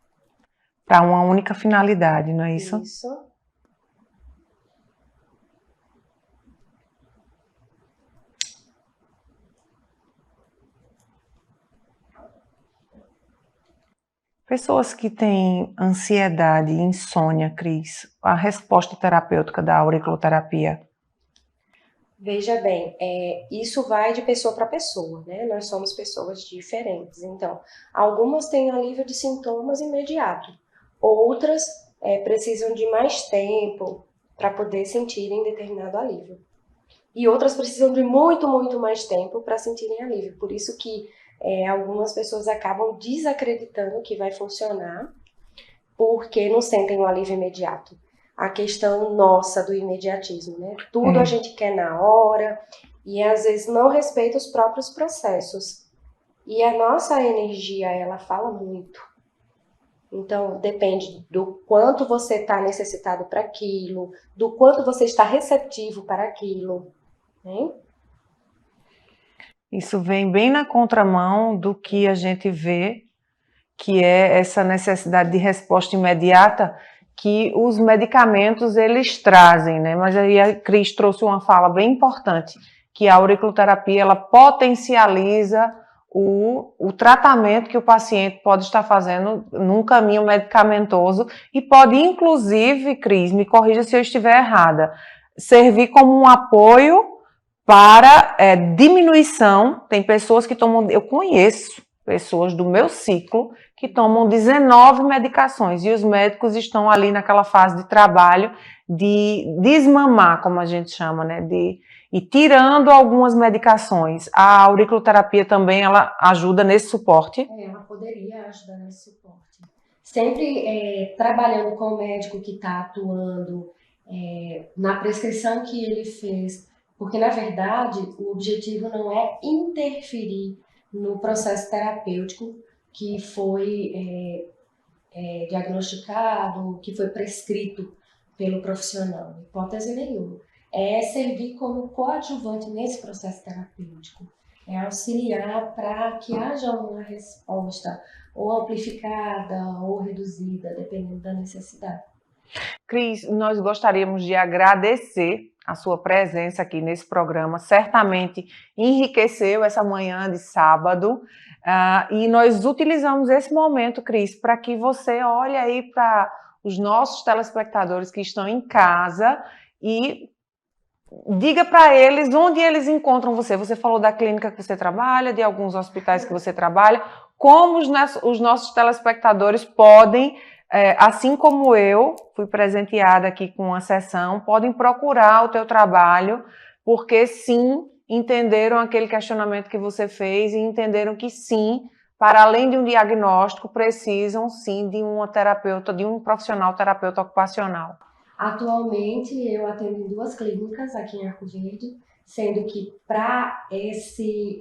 Para uma única finalidade, não é isso? Isso. Pessoas que têm ansiedade e insônia, Cris, a resposta terapêutica da auriculoterapia? Veja bem, isso vai de pessoa para pessoa, né? Nós somos pessoas diferentes. Então, algumas têm alívio de sintomas imediato, outras precisam de mais tempo para poder sentirem determinado alívio. E outras precisam de muito, muito mais tempo para sentirem alívio. Por isso que algumas pessoas acabam desacreditando que vai funcionar, porque não sentem um alívio imediato. A questão nossa do imediatismo, né? Tudo a gente quer na hora e às vezes não respeita os próprios processos. E a nossa energia, ela fala muito. Então, depende do quanto você está necessitado para aquilo, do quanto você está receptivo para aquilo, né? Isso vem bem na contramão do que a gente vê, que é essa necessidade de resposta imediata que os medicamentos eles trazem, né? Mas aí a Cris trouxe uma fala bem importante, que a auriculoterapia ela potencializa o tratamento que o paciente pode estar fazendo num caminho medicamentoso e pode, inclusive, Cris, me corrija se eu estiver errada, servir como um apoio para diminuição. Tem pessoas que tomam, eu conheço pessoas do meu ciclo que tomam 19 medicações e os médicos estão ali naquela fase de trabalho de desmamar, como a gente chama, né? E tirando algumas medicações. A auriculoterapia também, ela ajuda nesse suporte? Ela poderia ajudar nesse suporte. Sempre trabalhando com o médico que está atuando na prescrição que ele fez, porque, na verdade, o objetivo não é interferir no processo terapêutico que foi diagnosticado, que foi prescrito pelo profissional, hipótese nenhuma. É servir como coadjuvante nesse processo terapêutico, é auxiliar para que haja uma resposta ou amplificada ou reduzida, dependendo da necessidade. Cris, nós gostaríamos de agradecer a sua presença aqui nesse programa, certamente enriqueceu essa manhã de sábado, e nós utilizamos esse momento, Cris, para que você olhe aí para os nossos telespectadores que estão em casa e diga para eles onde eles encontram você. Você falou da clínica que você trabalha, de alguns hospitais que você trabalha, como os nossos telespectadores podem, assim como eu fui presenteada aqui com uma sessão, podem procurar o teu trabalho, porque sim, entenderam aquele questionamento que você fez e entenderam que sim, para além de um diagnóstico, precisam sim de uma terapeuta, de um profissional terapeuta ocupacional. Atualmente eu atendo em 2 clínicas aqui em Arco Verde, sendo que para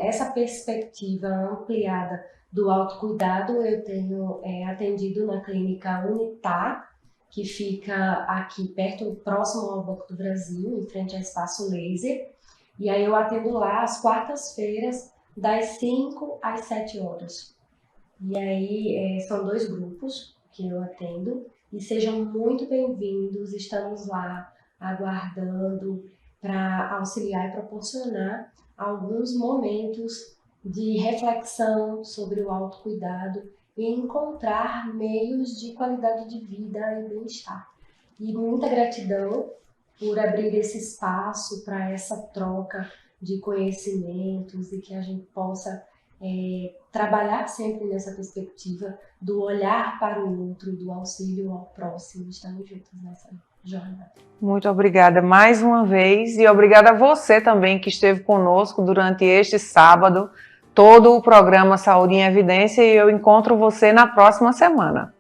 essa perspectiva ampliada do autocuidado, eu tenho atendido na clínica Unitar, que fica aqui próximo ao Banco do Brasil, em frente ao Espaço Laser. E aí eu atendo lá às quartas-feiras, das 5 às 7 horas. E aí são 2 grupos que eu atendo. E sejam muito bem-vindos, estamos lá aguardando para auxiliar e proporcionar alguns momentos de reflexão sobre o autocuidado e encontrar meios de qualidade de vida e bem-estar. E muita gratidão por abrir esse espaço para essa troca de conhecimentos e que a gente possa trabalhar sempre nessa perspectiva do olhar para o outro, do auxílio ao próximo. Estamos juntos nessa jornada. Muito obrigada mais uma vez e obrigada a você também que esteve conosco durante este sábado, todo o programa Saúde em Evidência, e eu encontro você na próxima semana.